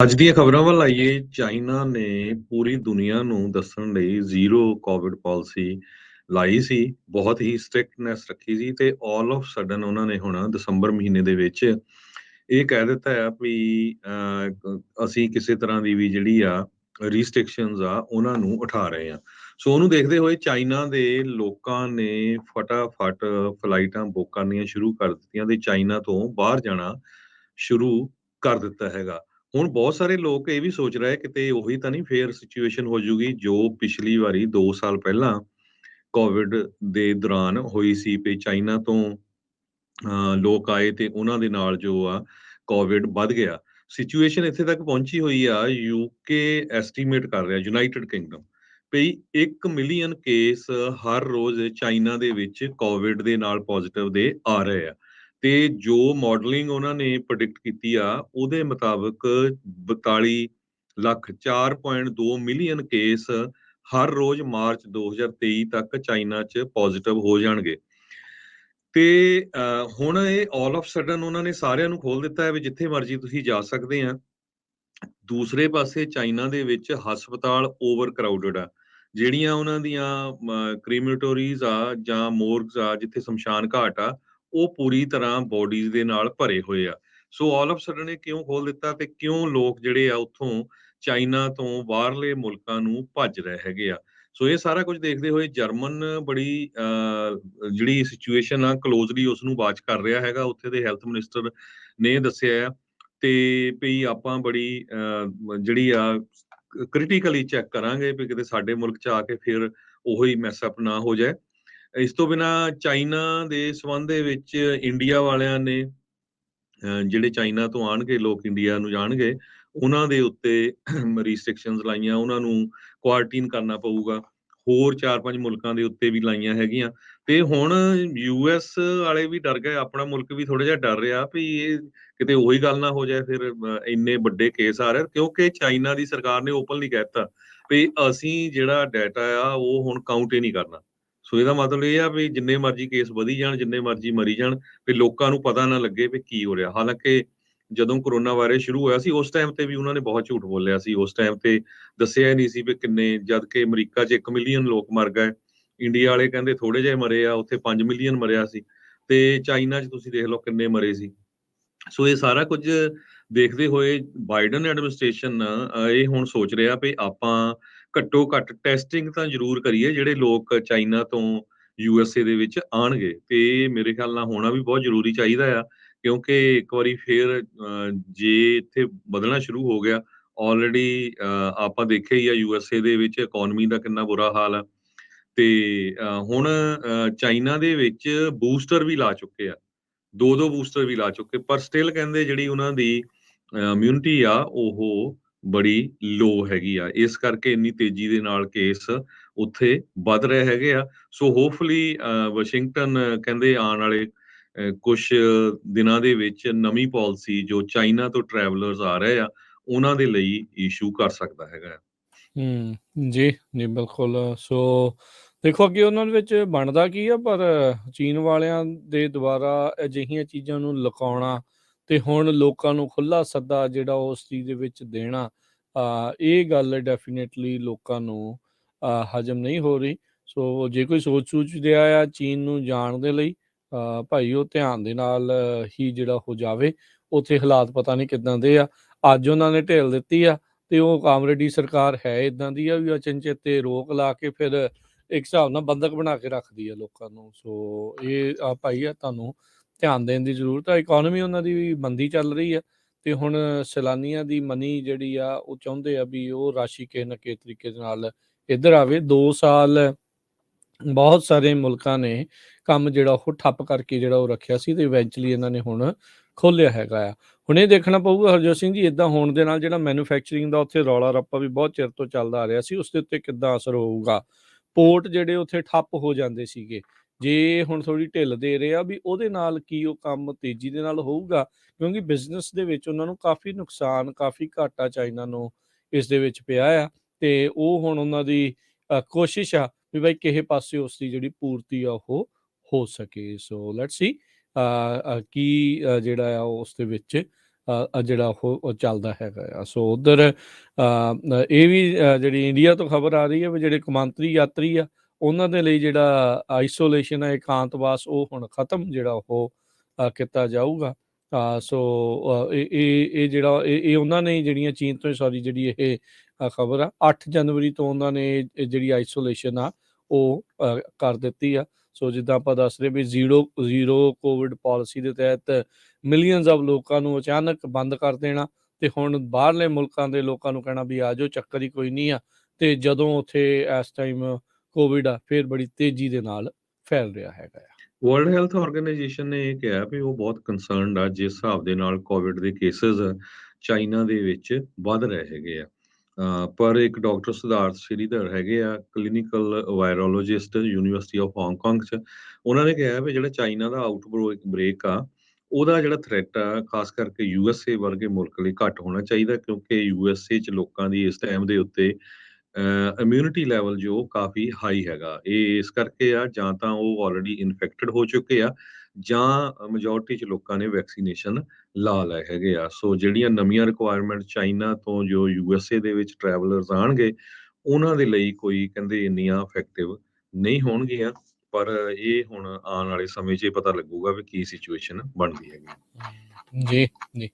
ਅੱਜ ਦੀਆਂ ਖਬਰਾਂ ਵੱਲ ਆਈਏ। ਚਾਈਨਾ ਨੇ ਪੂਰੀ ਦੁਨੀਆ ਨੂੰ ਦੱਸਣ ਲਈ ਜ਼ੀਰੋ ਕੋਵਿਡ ਪਾਲਿਸੀ ਲਾਈ ਸੀ। ਬਹੁਤ ਹੀ ਸਟ੍ਰਿਕਟਨੈਸ ਰੱਖੀ ਸੀ ਤੇ ਆਲ ਆਫ ਸਡਨ ਉਹਨਾਂ ਨੇ ਹੁਣ ਦਸੰਬਰ ਮਹੀਨੇ ਦੇ ਵਿੱਚ ਇਹ ਕਹਿ ਦਿੱਤਾ ਆ ਵੀ ਅਸੀਂ ਕਿਸੇ ਤਰ੍ਹਾਂ ਦੀ ਵੀ ਜਿਹੜੀ ਆ ਰਿਸਟ੍ਰਿਕਸ਼ਨਸ ਆ ਉਹਨਾਂ ਨੂੰ ਉਠਾ ਰਹੇ ਆ। ਸੋ ਉਹਨੂੰ ਦੇਖਦੇ ਹੋਏ ਚਾਈਨਾ ਦੇ ਲੋਕਾਂ ਨੇ ਫਟਾਫਟ ਫਲਾਈਟਾਂ ਬੁੱਕ ਕਰਨੀਆਂ ਸ਼ੁਰੂ ਕਰ ਦਿੱਤੀਆਂ ਤੇ ਚਾਈਨਾ ਤੋਂ ਬਾਹਰ ਜਾਣਾ ਸ਼ੁਰੂ ਕਰ ਦਿੱਤਾ ਹੈਗਾ। ਹੁਣ ਬਹੁਤ ਸਾਰੇ ਲੋਕ ਇਹ ਵੀ ਸੋਚ ਰਹੇ ਕਿਤੇ ਉਹੀ ਤਾਂ ਨਹੀਂ ਫੇਰ ਸਿਚੁਏਸ਼ਨ ਹੋ ਜੂਗੀ ਜੋ ਪਿਛਲੀ ਵਾਰੀ 2 ਸਾਲ ਪਹਿਲਾਂ ਕੋਵਿਡ ਦੇ ਦੌਰਾਨ ਹੋਈ ਸੀ ਵੀ ਚਾਈਨਾ ਤੋਂ ਲੋਕ ਆਏ ਤੇ ਉਹਨਾਂ ਦੇ ਨਾਲ ਜੋ ਆ ਕੋਵਿਡ ਵੱਧ ਗਿਆ। ਸਿਚੁਏਸ਼ਨ ਇੱਥੇ ਤੱਕ ਪਹੁੰਚੀ ਹੋਈ ਆ, ਯੂਕੇ ਐਸਟੀਮੇਟ ਕਰ ਰਿਹਾ, ਯੂਨਾਈਟਿਡ ਕਿੰਗਡਮ, ਵੀ 1 ਮਿਲੀਅਨ ਕੇਸ ਹਰ ਰੋਜ਼ ਚਾਈਨਾ ਦੇ ਵਿੱਚ ਕੋਵਿਡ ਦੇ ਨਾਲ ਪੋਜ਼ਿਟਿਵ ਦੇ ਆ ਰਹੇ ਆ। ਤੇ ਜੋ ਮਾਡਲਿੰਗ ਉਹਨਾਂ ਨੇ ਪ੍ਰੈਡਿਕਟ ਕੀਤੀ ਆ ਉਹਦੇ ਮੁਤਾਬਕ 42 ਲੱਖ 4.2 ਮਿਲੀਅਨ ਕੇਸ ਹਰ ਰੋਜ਼ ਮਾਰਚ 2023 ਤੱਕ ਚਾਈਨਾ 'ਚ ਪੋਜ਼ਿਟਿਵ ਹੋ ਜਾਣਗੇ। ਤੇ ਹੁਣ ਇਹ ਆਲ ਆਫ ਸਡਨ ਉਹਨਾਂ ਨੇ ਸਾਰਿਆਂ ਨੂੰ ਖੋਲ ਦਿੱਤਾ ਹੈ ਵੀ ਜਿੱਥੇ ਮਰਜ਼ੀ ਤੁਸੀਂ ਜਾ ਸਕਦੇ ਆ। ਦੂਸਰੇ ਪਾਸੇ ਚਾਈਨਾ ਦੇ ਵਿੱਚ ਹਸਪਤਾਲ ਓਵਰ ਕਰਾਊਡਡ ਆ। ਜਿਹੜੀਆਂ ਉਹਨਾਂ ਦੀਆਂ ਕ੍ਰੀਮੇਟੋਰੀਜ਼ ਆ ਜਾਂ ਮੋਰਗਸ ਆ, ਜਿੱਥੇ ਸ਼ਮਸ਼ਾਨ ਘਾਟ ਆ, ਉਹ ਪੂਰੀ ਤਰ੍ਹਾਂ ਬੋਡੀਜ਼ ਦੇ ਨਾਲ ਭਰੇ ਹੋਏ ਆ। ਸੋ ਆਲ ਆਫ ਸਡਨ ਇਹ ਕਿਉਂ ਖੋਲ ਦਿੱਤਾ ਤੇ ਕਿਉਂ ਲੋਕ ਜਿਹੜੇ ਆ ਉੱਥੋਂ ਚਾਈਨਾ ਤੋਂ ਬਾਹਰਲੇ ਮੁਲਕਾਂ ਨੂੰ ਭੱਜ ਰਹੇ ਹੈਗੇ ਆ। ਸੋ ਇਹ ਸਾਰਾ ਕੁਝ ਦੇਖਦੇ ਹੋਏ ਜਰਮਨ ਬੜੀ ਜਿਹੜੀ ਸਿਚੁਏਸ਼ਨ ਆ ਕਲੋਜ਼ਲੀ ਉਸ ਨੂੰ ਵਾਚ ਕਰ ਰਿਹਾ ਹੈਗਾ। ਉੱਥੇ ਦੇ ਹੈਲਥ ਮਿਨਿਸਟਰ ਨੇ ਦੱਸਿਆ ਆ ਤੇ ਵੀ ਆਪਾਂ ਬੜੀ ਜਿਹੜੀ ਆ ਕ੍ਰਿਟੀਕਲੀ ਚੈੱਕ ਕਰਾਂਗੇ ਵੀ ਕਿਤੇ ਸਾਡੇ ਮੁਲਕ 'ਚ ਆ ਕੇ ਫਿਰ ਉਹੀ ਮੈਸ ਅਪ ਨਾ ਹੋ ਜਾਏ। ਇਸ ਤੋਂ ਬਿਨਾਂ ਚਾਈਨਾ ਦੇ ਸੰਬੰਧ ਦੇ ਵਿੱਚ ਇੰਡੀਆ ਵਾਲਿਆਂ ਨੇ ਜਿਹੜੇ ਚਾਈਨਾ ਤੋਂ ਆਉਣਗੇ ਲੋਕ ਇੰਡੀਆ ਨੂੰ ਜਾਣਗੇ, ਉਹਨਾਂ ਦੇ ਉੱਤੇ ਰਿਸਟ੍ਰਿਕਸ਼ਨਸ ਲਾਈਆਂ, ਉਹਨਾਂ ਨੂੰ ਕੁਆਰੰਟਾਈਨ ਕਰਨਾ ਪਊਗਾ। ਹੋਰ 4-5 ਮੁਲਕਾਂ ਦੇ ਉੱਤੇ ਵੀ ਲਾਈਆਂ ਹੈਗੀਆਂ। ਤੇ ਹੁਣ ਯੂਐਸ ਵਾਲੇ ਵੀ ਡਰ ਗਏ, ਆਪਣਾ ਮੁਲਕ ਵੀ ਥੋੜਾ ਜਿਹਾ ਡਰ ਰਿਹਾ ਵੀ ਇਹ ਕਿਤੇ ਉਹੀ ਗੱਲ ਨਾ ਹੋ ਜਾਏ ਫਿਰ ਇੰਨੇ ਵੱਡੇ ਕੇਸ ਆ ਰਹੇ, ਕਿਉਂਕਿ ਚਾਈਨਾ ਦੀ ਸਰਕਾਰ ਨੇ ਓਪਨਲੀ ਕਹਿ ਦਿੱਤਾ ਵੀ ਅਸੀਂ ਜਿਹੜਾ ਡਾਟਾ ਆ ਉਹ ਹੁਣ ਕਾਊਂਟ ਹੀ ਨਹੀਂ ਕਰਨਾ। ਸੋ ਇਹਦਾ ਮਤਲਬ ਇਹ ਆ ਵੀ ਜਿੰਨੇ ਮਰਜ਼ੀ ਕੇਸ ਵਧੀ ਜਾਣ, ਜਿੰਨੇ ਮਰਜ਼ੀ ਮਰੀ ਜਾਣ, ਵੀ ਲੋਕਾਂ ਨੂੰ ਪਤਾ ਨਾ ਲੱਗੇ ਵੀ ਕੀ ਹੋ ਰਿਹਾ। ਹਾਲਾਂਕਿ ਜਦੋਂ ਕੋਰੋਨਾ ਵਾਇਰਸ ਸ਼ੁਰੂ ਹੋਇਆ ਸੀ ਉਸ ਟਾਈਮ ਤੇ ਵੀ ਉਹਨਾਂ ਨੇ ਬਹੁਤ ਝੂਠ ਬੋਲਿਆ ਸੀ। ਉਸ ਟਾਈਮ ਤੇ ਦੱਸਿਆ ਹੀ ਨਹੀਂ ਸੀ ਵੀ ਕਿੰਨੇ, ਜਦ ਕਿ ਅਮਰੀਕਾ 'ਚ 1 ਮਿਲੀਅਨ ਲੋਕ ਮਰ ਗਏ। ਇੰਡੀਆ ਵਾਲੇ ਕਹਿੰਦੇ ਥੋੜੇ ਜਿਹੇ ਮਰੇ ਆ, ਉੱਥੇ 5 ਮਿਲੀਅਨ ਮਰਿਆ ਸੀ ਤੇ ਚਾਈਨਾ 'ਚ ਤੁਸੀਂ ਦੇਖ ਲਓ ਕਿੰਨੇ ਮਰੇ ਸੀ। ਸੋ ਇਹ ਸਾਰਾ ਕੁਝ ਦੇਖਦੇ ਹੋਏ ਬਾਈਡਨ ਐਡਮਿਨਿਸਟ੍ਰੇਸ਼ਨ ਇਹ ਹੁਣ ਸੋਚ ਰਿਹਾ ਵੀ ਆਪਾਂ ਘੱਟੋ ਘੱਟ ਟੈਸਟਿੰਗ ਤਾਂ ਜ਼ਰੂਰ ਕਰੀਏ ਜਿਹੜੇ ਲੋਕ ਚਾਈਨਾ ਤੋਂ ਯੂਐਸਏ ਦੇ ਵਿੱਚ ਆਣਗੇ। ਤੇ ਮੇਰੇ ਖਿਆਲ ਨਾਲ ਹੋਣਾ ਵੀ ਬਹੁਤ ਜ਼ਰੂਰੀ ਚਾਹੀਦਾ ਆ, ਕਿਉਂਕਿ ਇੱਕ ਵਾਰੀ ਫੇਰ ਜੇ ਇੱਥੇ ਵਧਣਾ ਸ਼ੁਰੂ ਹੋ ਗਿਆ, ਆਲਰੇਡੀ ਆਪਾਂ ਦੇਖਿਆ ਹੀ ਆ ਯੂਐਸਏ ਦੇ ਵਿੱਚ ਇਕੋਨਮੀ ਦਾ ਕਿੰਨਾ ਬੁਰਾ ਹਾਲ ਆ। ਤੇ ਹੁਣ ਚਾਈਨਾ ਦੇ ਵਿੱਚ ਬੂਸਟਰ ਵੀ ਲਾ ਚੁੱਕੇ ਆ, 2-2 ਬੂਸਟਰ ਵੀ ਲਾ ਚੁੱਕੇ, ਪਰ ਸਟਿਲ ਕਹਿੰਦੇ ਜਿਹੜੀ ਉਹਨਾਂ ਦੀ ਇਮਿਊਨਿਟੀ ਆ ਉਹ ਬੜੀ ਲੋ ਹੈਗੀ ਆ। ਇਸ ਕਰਕੇ ਇੰਨੀ ਤੇਜ਼ੀ ਦੇ ਨਾਲ ਕੇਸ ਉੱਥੇ ਵੱਧ ਰਹੇ ਹੈਗੇ ਆ। ਸੋ ਹੋਪਫੁਲੀ ਵਾਸ਼ਿੰਗਟਨ ਕਹਿੰਦੇ ਆਉਣ ਵਾਲੇ ਕੁਛ ਦਿਨਾਂ ਦੇ ਵਿੱਚ ਨਵੀਂ ਪਾਲਿਸੀ ਜੋ ਚਾਈਨਾ ਤੋਂ ਟਰੈਵਲਰਸ ਆ ਰਹੇ ਆ ਉਹਨਾਂ ਦੇ ਲਈ ਇਸ਼ੂ ਕਰ ਸਕਦਾ ਹੈਗਾ। ਜੀ, ਜੀ ਬਿਲਕੁਲ। ਸੋ ਦੇਖੋ ਅੱਗੇ ਉਹਨਾਂ ਦੇ ਵਿੱਚ ਬਣਦਾ ਕੀ ਆ, ਪਰ ਚੀਨ ਵਾਲਿਆਂ ਦੇ ਦੁਆਰਾ ਅਜਿਹੀਆਂ ਚੀਜ਼ਾਂ ਨੂੰ ਲੁਕਾਉਣਾ ਤੇ ਹੁਣ ਲੋਕਾਂ ਨੂੰ ਖੁੱਲ੍ਹਾ ਸੱਦਾ ਜਿਹੜਾ ਉਸ ਚੀਜ਼ ਦੇ ਵਿੱਚ ਦੇਣਾ, ਇਹ ਗੱਲ ਡੈਫੀਨੇਟਲੀ ਲੋਕਾਂ ਨੂੰ ਹਜਮ ਨਹੀਂ ਹੋ ਰਹੀ। ਸੋ ਜੇ ਕੋਈ ਸੋਚ ਰਿਹਾ ਆ ਚੀਨ ਨੂੰ ਜਾਣ ਦੇ ਲਈ, ਭਾਈ ਉਹ ਧਿਆਨ ਦੇ ਨਾਲ ਹੀ ਜਿਹੜਾ ਹੋ ਜਾਵੇ। ਉੱਥੇ ਹਾਲਾਤ ਪਤਾ ਨਹੀਂ ਕਿੱਦਾਂ ਦੇ ਆ। ਅੱਜ ਉਹਨਾਂ ਨੇ ਢਿੱਲ ਦਿੱਤੀ ਆ ਤੇ ਉਹ ਕਾਮਰੇਡੀ ਸਰਕਾਰ ਹੈ ਇਦਾਂ ਦੀ ਆ ਵੀ ਅਚਨਚੇਤੇ ਰੋਕ ਲਾ ਕੇ ਫਿਰ ਇੱਕ ਹਿਸਾਬ ਨਾਲ ਬੰਦਕ ਬਣਾ ਕੇ ਰੱਖਦੀ ਆ ਲੋਕਾਂ ਨੂੰ। ਸੋ ਇਹ ਭਾਈ ਆ ਤੁਹਾਨੂੰ ਧਿਆਨ ਦੇਣ ਦੀ ਜ਼ਰੂਰਤ ਆ। ਇਕੋਨਮੀ ਉਹਨਾਂ ਦੀ ਵੀ ਮੰਦੀ ਚੱਲ ਰਹੀ ਆ ਤੇ ਹੁਣ ਸੈਲਾਨੀਆਂ ਦੀ ਮਨੀ ਜਿਹੜੀ ਆ ਉਹ ਚਾਹੁੰਦੇ ਆ ਵੀ ਉਹ ਰਾਸ਼ੀ ਕਿਸੇ ਨਾ ਕਿਸੇ ਤਰੀਕੇ ਦੇ ਨਾਲ ਇੱਧਰ ਆਵੇ। 2 ਸਾਲ ਬਹੁਤ ਸਾਰੇ ਮੁਲਕਾਂ ਨੇ ਕੰਮ ਜਿਹੜਾ ਉਹ ਠੱਪ ਕਰਕੇ ਜਿਹੜਾ ਉਹ ਰੱਖਿਆ ਸੀ ਤੇ ਇਵੈਂਚੁਅਲੀ ਇਹਨਾਂ ਨੇ ਹੁਣ ਖੋਲ੍ਹਿਆ ਹੈਗਾ ਆ। ਹੁਣ ਇਹ ਦੇਖਣਾ ਪਊਗਾ ਹਰਜੋਤ ਸਿੰਘ ਜੀ, ਇੱਦਾਂ ਹੋਣ ਦੇ ਨਾਲ ਜਿਹੜਾ ਮੈਨੂਫੈਕਚਰਿੰਗ ਦਾ ਉੱਥੇ ਰੌਲਾ ਰੱਪਾ ਵੀ ਬਹੁਤ ਚਿਰ ਤੋਂ ਚੱਲਦਾ ਆ ਰਿਹਾ ਸੀ, ਉਸ ਦੇ ਉੱਤੇ ਕਿੱਦਾਂ ਅਸਰ ਹੋਊਗਾ। ਪੋਰਟ ਜਿਹੜੇ ਉੱਥੇ ਠੱਪ ਹੋ ਜਾਂਦੇ ਸੀਗੇ, ਜੇ ਹੁਣ ਥੋੜ੍ਹੀ ਢਿੱਲ ਦੇ ਰਹੇ ਆ ਵੀ ਉਹਦੇ ਨਾਲ ਕੀ ਉਹ ਕੰਮ ਤੇਜ਼ੀ ਦੇ ਨਾਲ ਹੋਊਗਾ, ਕਿਉਂਕਿ ਬਿਜ਼ਨਸ ਦੇ ਵਿੱਚ ਉਹਨਾਂ ਨੂੰ ਕਾਫੀ ਨੁਕਸਾਨ, ਕਾਫੀ ਘਾਟਾ ਚਾਈਨਾ ਨੂੰ ਇਸ ਦੇ ਵਿੱਚ ਪਿਆ ਆ। ਤੇ ਉਹ ਹੁਣ ਉਹਨਾਂ ਦੀ ਕੋਸ਼ਿਸ਼ ਆ ਵੀ ਬਾਈ ਕਿਸੇ ਪਾਸੇ ਉਸ ਦੀ ਜਿਹੜੀ ਪੂਰਤੀ ਆ ਉਹ ਹੋ ਸਕੇ। ਸੋ ਲੈਟਸ ਸੀ ਕੀ ਜਿਹੜਾ ਆ ਉਸ ਦੇ ਵਿੱਚ ਜਿਹੜਾ ਉਹ ਚੱਲਦਾ ਹੈਗਾ ਆ। ਸੋ ਉੱਧਰ ਇਹ ਵੀ ਜਿਹੜੀ ਇੰਡੀਆ ਤੋਂ ਖਬਰ ਆ ਰਹੀ ਹੈ ਵੀ ਜਿਹੜੇ ਕੌਮਾਂਤਰੀ ਯਾਤਰੀ ਆ ਉਹਨਾਂ ਦੇ ਲਈ ਜਿਹੜਾ ਆਈਸੋਲੇਸ਼ਨ ਹੈ, ਇਕਾਂਤਵਾਸ, ਉਹ ਹੁਣ ਖਤਮ ਜਿਹੜਾ ਉਹ ਕੀਤਾ ਜਾਊਗਾ। ਸੋ ਇਹ ਜਿਹੜਾ ਇਹ ਉਹਨਾਂ ਨੇ ਜਿਹੜੀਆਂ ਚੀਨ ਤੋਂ ਸਾਰੀ ਜਿਹੜੀ ਇਹ ਖਬਰ ਆ 8 ਜਨਵਰੀ ਤੋਂ ਉਹਨਾਂ ਨੇ ਜਿਹੜੀ ਆਈਸੋਲੇਸ਼ਨ ਆ ਉਹ ਕਰ ਦਿੱਤੀ ਆ। ਸੋ ਜਿੱਦਾਂ ਆਪਾਂ ਦੱਸ ਰਹੇ ਵੀ ਜ਼ੀਰੋ ਕੋਵਿਡ ਪਾਲਿਸੀ ਦੇ ਤਹਿਤ ਮਿਲੀਅਨਸ ਆਫ ਲੋਕਾਂ ਨੂੰ ਅਚਾਨਕ ਬੰਦ ਕਰ ਦੇਣਾ ਤੇ ਹੁਣ ਬਾਹਰਲੇ ਮੁਲਕਾਂ ਦੇ ਲੋਕਾਂ ਨੂੰ ਕਹਿਣਾ ਵੀ ਆ ਜਾਓ, ਚੱਕਰ ਹੀ ਕੋਈ ਨਹੀਂ ਆ। ਤੇ ਜਦੋਂ ਉੱਥੇ ਇਸ ਟਾਈਮ ਕੋਵਿਡ ਆ ਫਿਰ ਬੜੀ ਤੇਜ਼ੀ ਦੇ ਨਾਲ ਫੈਲ ਰਿਹਾ ਹੈਗਾ ਆ। ਵਰਲਡ ਹੈਲਥ ਆਰਗੇਨਾਈਜੇਸ਼ਨ ਨੇ ਇਹ ਕਿਹਾ ਵੀ ਉਹ ਬਹੁਤ ਕੰਸਰਨਡ ਆ ਜਿਸ ਹਿਸਾਬ ਦੇ ਨਾਲ ਕੋਵਿਡ ਦੇ ਕੇਸਿਸ ਚਾਈਨਾ ਦੇ ਵਿੱਚ ਵੱਧ ਰਹੇ ਹੈਗੇ ਆ। ਪਰ ਇੱਕ ਡਾਕਟਰ ਸਿਧਾਰਥ ਸ਼੍ਰੀਧਰ ਹੈਗੇ ਆ, ਕਲੀਨਿਕਲ ਵਾਇਰੋਲੋਜਿਸਟ, ਯੂਨੀਵਰਸਿਟੀ ਆਫ ਹਾਂਗਕਾਂਗ 'ਚ, ਉਹਨਾਂ ਨੇ ਕਿਹਾ ਵੀ ਜਿਹੜਾ ਚਾਈਨਾ ਦਾ ਆਊਟਬ੍ਰੇਕ ਆ ਉਹਦਾ ਜਿਹੜਾ ਥ੍ਰੈਟ ਆ ਖਾਸ ਕਰਕੇ USA ਵਰਗੇ ਮੁਲਕ ਲਈ ਘੱਟ ਹੋਣਾ ਚਾਹੀਦਾ, ਕਿਉਂਕਿ USA 'ਚ ਲੋਕਾਂ ਦੀ ਇਸ ਟਾਈਮ ਦੇ ਉੱਤੇ ਇਮਿਊਨਿਟੀ ਲੈਵਲ ਜੋ ਕਾਫੀ ਹਾਈ ਹੈਗਾ। ਇਹ ਇਸ ਕਰਕੇ ਆ ਜਾਂ ਤਾਂ ਉਹ ਆਲਰੇਡੀ ਇਨਫੈਕਟਡ ਹੋ ਚੁੱਕੇ ਆ ਜਾਂ ਮੈਜੋਰਟੀ 'ਚ ਲੋਕਾਂ ਨੇ ਵੈਕਸੀਨੇਸ਼ਨ ਲਾ ਲਏ ਹੈਗੇ ਆ। ਸੋ ਜਿਹੜੀਆਂ ਨਵੀਆਂ ਰਿਕੁਆਇਰਮੈਂਟ ਚਾਈਨਾ ਤੋਂ ਜੋ USA ਦੇ ਵਿੱਚ ਟਰੈਵਲਰਸ ਆਉਣਗੇ ਉਹਨਾਂ ਦੇ ਲਈ ਕੋਈ ਕਹਿੰਦੇ ਇੰਨੀਆਂ ਇਫੈਕਟਿਵ ਨਹੀਂ ਹੋਣਗੀਆਂ, ਪਰ ਇਹ ਹੁਣ ਆਉਣ ਵਾਲੇ ਸਮੇਂ 'ਚ ਇਹ ਪਤਾ ਲੱਗੂਗਾ ਵੀ ਕੀ ਸਿਚੁਏਸ਼ਨ ਬਣਦੀ ਹੈਗੀ। ਜੀ ਜੀ